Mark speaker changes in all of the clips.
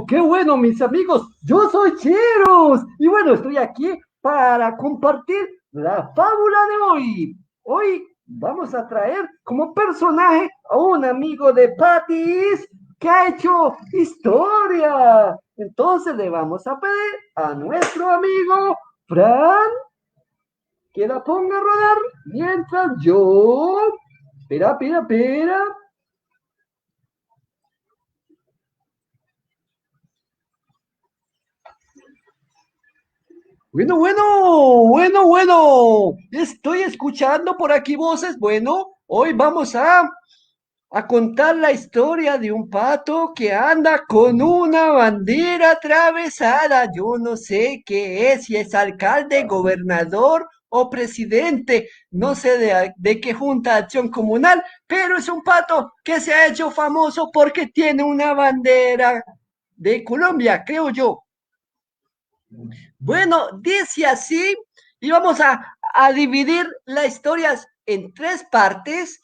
Speaker 1: qué bueno, mis amigos. Yo soy Cheros y bueno, estoy aquí para compartir la fábula de hoy. Hoy vamos a traer como personaje a un amigo de Patis que ha hecho historia. Entonces le vamos a pedir a nuestro amigo Fran que la ponga a rodar mientras yo... Espera. Bueno. Estoy escuchando por aquí voces. Bueno, hoy vamos a contar la historia de un pato que anda con una bandera atravesada. Yo no sé qué es, si es alcalde, gobernador o presidente. No sé de qué junta de acción comunal, pero es un pato que se ha hecho famoso porque tiene una bandera de Colombia, creo yo. Bueno, dice así, y vamos a dividir las historias en tres partes.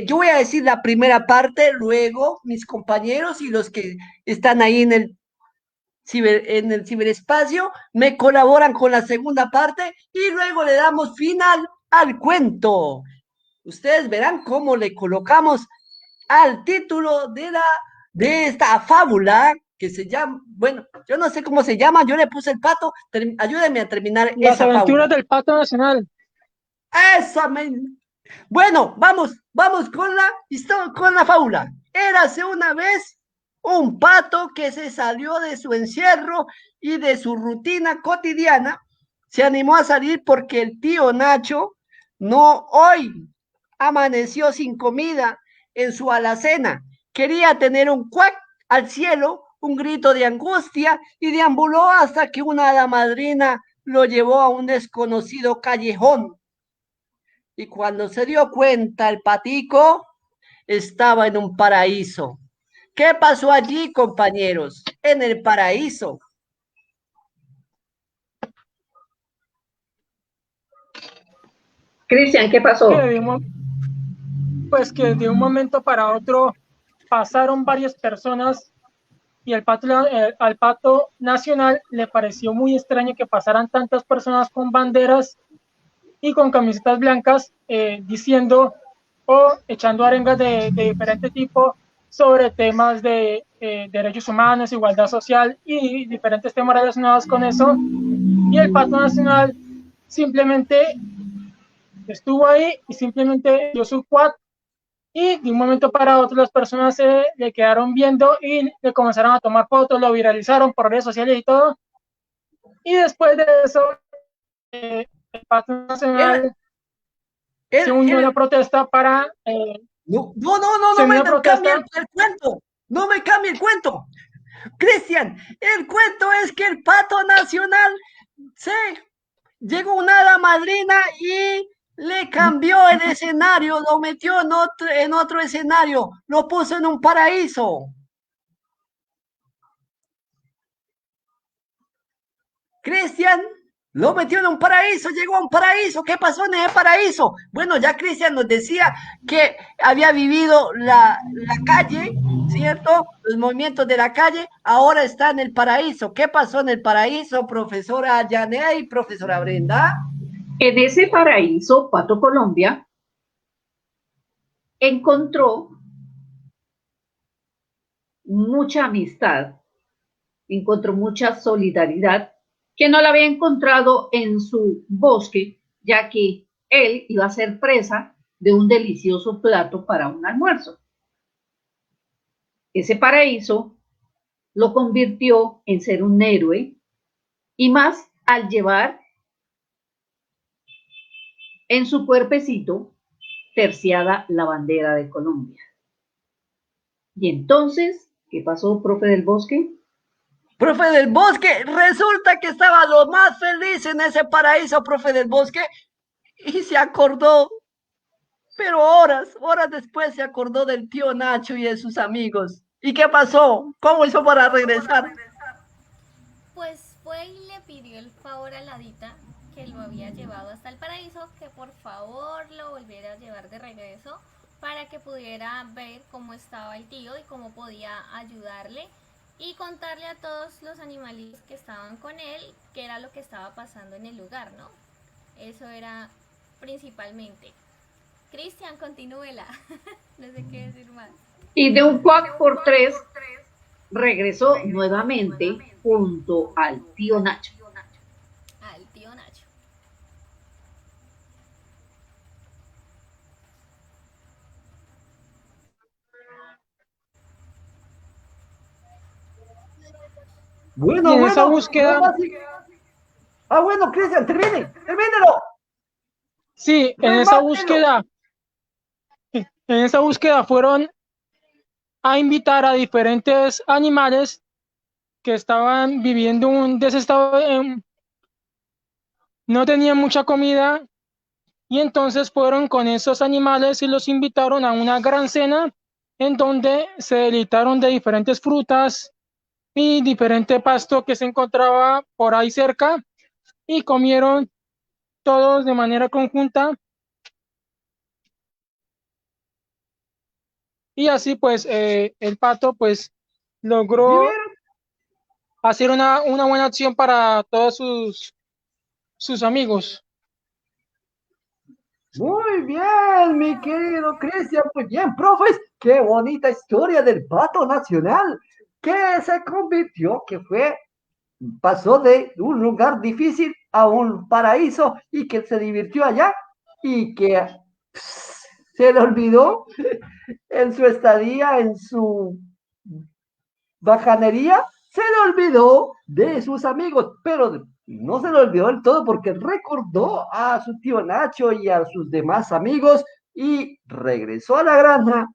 Speaker 1: Yo voy a decir la primera parte, luego mis compañeros y los que están ahí en el ciberespacio me colaboran con la segunda parte y luego le damos final al cuento. Ustedes verán cómo le colocamos al título de esta fábula que se llama, bueno, yo no sé cómo se llama, yo le puse el pato, ayúdenme a terminar
Speaker 2: Las
Speaker 1: esa
Speaker 2: aventuras
Speaker 1: fábula.
Speaker 2: del Pato Nacional.
Speaker 1: Esa men- Bueno, vamos con con la fábula. Érase una vez un pato que se salió de su encierro y de su rutina cotidiana. Se animó a salir porque el tío Nacho no hoy amaneció sin comida en su alacena. Quería tener un cuac al cielo, un grito de angustia y deambuló hasta que una hada madrina lo llevó a un desconocido callejón y cuando se dio cuenta el patico estaba en un paraíso. ¿Qué pasó allí, compañeros? En el paraíso.
Speaker 3: Cristian, ¿qué
Speaker 2: Que
Speaker 3: pasó?
Speaker 2: de un momento para otro pasaron varias personas y al Pato Nacional le pareció muy extraño que pasaran tantas personas con banderas y con camisetas blancas diciendo o echando arengas de diferente tipo sobre temas de derechos humanos, igualdad social y diferentes temas relacionados con eso. Y el Pato Nacional simplemente estuvo ahí y simplemente dio su quad y de un momento para otro las personas se le quedaron viendo y le comenzaron a tomar fotos, lo viralizaron por redes sociales y todo. Y después de eso, el Pato
Speaker 1: Él,
Speaker 2: Nacional se
Speaker 1: él,
Speaker 2: unió a la
Speaker 1: él,
Speaker 2: protesta para,
Speaker 1: no
Speaker 2: se unió
Speaker 1: me
Speaker 2: a la
Speaker 1: cambie
Speaker 2: protesta.
Speaker 1: el cuento. No me cambie el cuento. Cristian, el cuento es que el pato nacional se llegó una hada madrina y le cambió el escenario, lo metió en otro escenario, lo puso en un paraíso. Cristian lo metió en un paraíso, llegó a un paraíso. ¿Qué pasó en ese paraíso? Bueno, ya Cristian nos decía que había vivido la calle, ¿cierto? Los movimientos de la calle, ahora está en el paraíso. ¿Qué pasó en el paraíso, profesora Yanea y profesora Brenda?
Speaker 3: En ese paraíso, Pato Colombia encontró mucha amistad, encontró mucha solidaridad que no la había encontrado en su bosque, ya que él iba a ser presa de un delicioso plato para un almuerzo. Ese paraíso lo convirtió en ser un héroe y más al llevar en su cuerpecito terciada la bandera de Colombia. Y entonces, ¿qué pasó, profe del bosque?
Speaker 1: Profe del Bosque, resulta que estaba lo más feliz en ese paraíso, profe del Bosque, y se acordó, pero horas después se acordó del tío Nacho y de sus amigos. ¿Y qué pasó? ¿Cómo hizo para regresar?
Speaker 4: Pues fue y le pidió el favor a la Hadita que lo había llevado hasta el paraíso, que por favor lo volviera a llevar de regreso, para que pudiera ver cómo estaba el tío y cómo podía ayudarle y contarle a todos los animalitos que estaban con él qué era lo que estaba pasando en el lugar, ¿no? Eso era principalmente. Cristian, continúela. No sé qué decir más.
Speaker 3: Y de un cuac por tres regresó nuevamente junto al tío Nacho.
Speaker 4: Al tío Nacho.
Speaker 1: Bueno,
Speaker 2: Y en esa
Speaker 1: bueno.
Speaker 2: búsqueda,
Speaker 1: Bueno, Cristian, termínelo.
Speaker 2: sí,
Speaker 1: Remátelo.
Speaker 2: en esa búsqueda fueron a invitar a diferentes animales que estaban viviendo un desestado, no tenían mucha comida, y entonces fueron con esos animales y los invitaron a una gran cena en donde se deleitaron de diferentes frutas y diferente pasto que se encontraba por ahí cerca, y comieron todos de manera conjunta, y así pues el pato pues logró
Speaker 1: ¿Vivieron?
Speaker 2: hacer una buena acción para todos sus amigos.
Speaker 1: Muy bien, mi querido Cristian. Muy bien, profes. Qué bonita historia del pato nacional que se convirtió, pasó de un lugar difícil a un paraíso y que se divirtió allá y que se le olvidó en su estadía, en su bajanería, se le olvidó de sus amigos, pero no se le olvidó del todo porque recordó a su tío Nacho y a sus demás amigos y regresó a la granja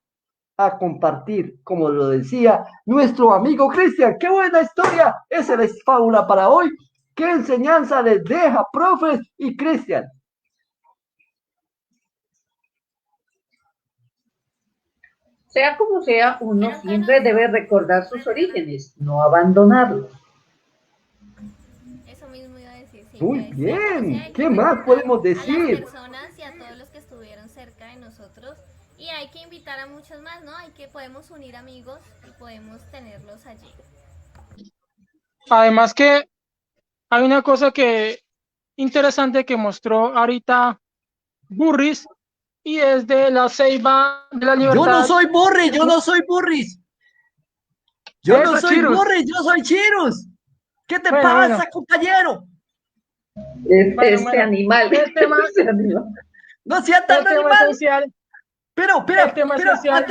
Speaker 1: a compartir, como lo decía nuestro amigo Cristian. ¡Qué buena historia! Esa es fábula para hoy. ¿Qué enseñanza les deja, profes y Cristian?
Speaker 3: Sea como sea, uno siempre debe recordar sus orígenes, no abandonarlos.
Speaker 4: Eso mismo iba a decir, sí,
Speaker 1: Muy
Speaker 4: que sea como sea,
Speaker 1: bien.
Speaker 4: hay que
Speaker 1: ¿Qué más
Speaker 4: recordar
Speaker 1: podemos
Speaker 4: a las
Speaker 1: decir?
Speaker 4: personas y a todos los que estuvieron cerca de nosotros y hay que invitar a muchos más, ¿no? Podemos unir amigos y podemos tenerlos allí.
Speaker 2: Además que hay una cosa que interesante que mostró ahorita Burris, y es de la Ceiba de la
Speaker 1: Yo no
Speaker 2: Libertad.
Speaker 1: soy Burris, yo no soy Burris. Yo no
Speaker 2: Eso,
Speaker 1: soy
Speaker 2: Chirus.
Speaker 1: Burris, yo soy Chirus. ¿Qué te
Speaker 2: Bueno, bueno,
Speaker 1: pasa, compañero?
Speaker 2: bueno,
Speaker 3: Este
Speaker 2: bueno.
Speaker 3: animal, este animal.
Speaker 1: No sea tan
Speaker 2: El tema
Speaker 1: animal.
Speaker 2: esencial,
Speaker 1: Pero,
Speaker 2: el tema esencial,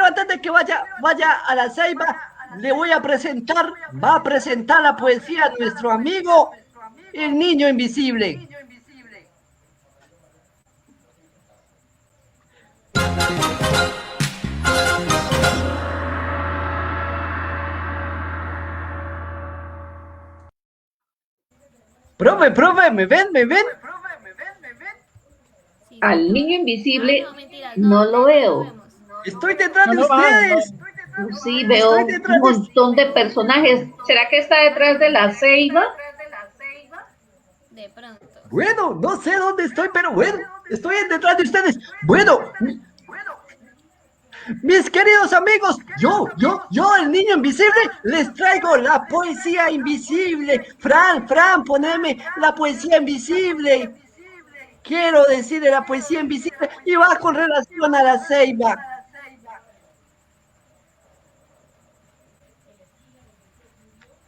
Speaker 1: antes de que vaya a la Ceiba, le voy a presentar, va a presentar la poesía a nuestro amigo, el niño invisible. Profe, ¿me ven? ¿Me ven?
Speaker 4: Sí,
Speaker 3: Al
Speaker 4: señor.
Speaker 3: niño invisible
Speaker 4: No, mentiras,
Speaker 3: no lo
Speaker 4: no lo
Speaker 3: veo.
Speaker 4: vemos.
Speaker 1: Estoy detrás
Speaker 2: no,
Speaker 1: de
Speaker 2: no, no,
Speaker 1: ustedes.
Speaker 3: Sí,
Speaker 1: Estoy
Speaker 3: veo un
Speaker 1: detrás de
Speaker 3: montón de personajes. ¿Será que está detrás de la ceiba?
Speaker 4: De pronto, sí.
Speaker 1: Bueno, no sé dónde estoy, pero bueno, estoy detrás de ustedes. Bueno, mis queridos amigos, yo, el niño invisible, les traigo la poesía invisible. Fran, poneme la poesía invisible. Quiero decirle la poesía invisible y va con relación a la ceiba.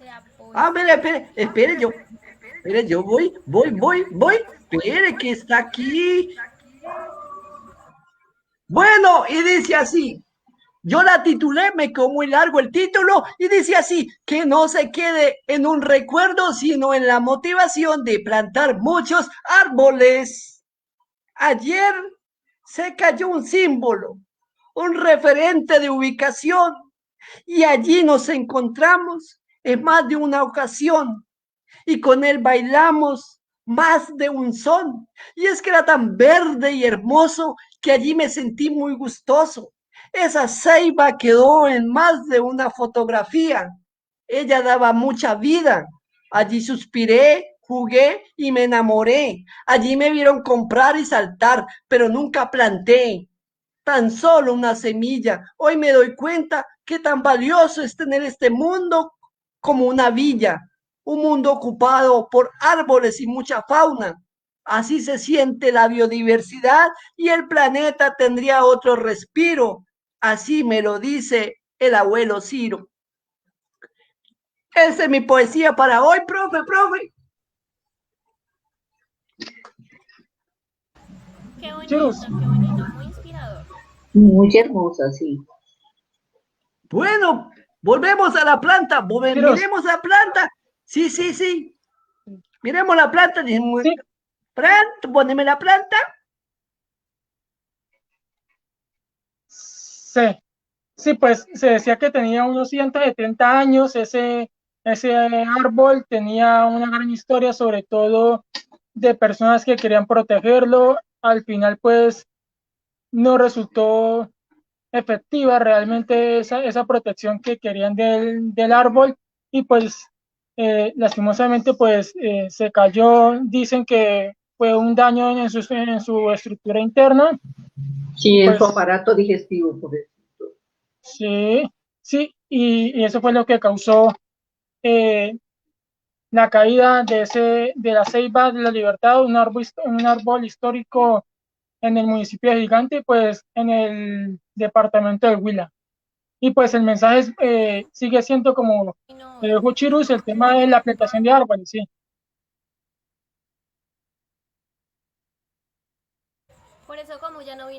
Speaker 4: La
Speaker 1: Mire,
Speaker 4: poesía.
Speaker 1: espere, yo voy. Espere que está aquí. Bueno, y dice así. Yo la titulé, me quedó muy largo el título y dice así, que no se quede en un recuerdo, sino en la motivación de plantar muchos árboles. Ayer se cayó un símbolo, un referente de ubicación y allí nos encontramos en más de una ocasión y con él bailamos más de un son. Y es que era tan verde y hermoso que allí me sentí muy gustoso. Esa ceiba quedó en más de una fotografía. Ella daba mucha vida. Allí suspiré, jugué y me enamoré. Allí me vieron comprar y saltar, pero nunca planté. tan solo una semilla. Hoy me doy cuenta que tan valioso es tener este mundo como una villa, un mundo ocupado por árboles y mucha fauna. Así se siente la biodiversidad y el planeta tendría otro respiro. Así me lo dice el abuelo Ciro. Esa es mi poesía para hoy, profe.
Speaker 2: Chirus,
Speaker 4: qué bonito, muy inspirador.
Speaker 3: Muy hermosa, sí.
Speaker 1: Bueno, volvemos a la planta.
Speaker 2: Chirus,
Speaker 1: Miremos la planta. Sí. Miremos la planta.
Speaker 2: sí,
Speaker 1: Poneme la planta.
Speaker 2: sí, sí, pues se decía que tenía unos 170 años, ese árbol tenía una gran historia, sobre todo de personas que querían protegerlo. Al final, pues, no resultó efectiva realmente esa protección que querían del árbol y pues lastimosamente pues se cayó. Dicen que fue un daño en su estructura interna
Speaker 3: Sí,
Speaker 2: y
Speaker 3: en su
Speaker 2: pues
Speaker 3: aparato digestivo, por eso.
Speaker 2: sí, sí, y eso fue lo que causó eh, la caída de la Ceiba de la Libertad, un árbol histórico en el municipio de Gigante, pues en el departamento del Huila. Y pues el mensaje sigue siendo como
Speaker 4: No,
Speaker 2: dijo Chirus, el tema de la plantación de árboles, sí.
Speaker 4: por eso como ya no vino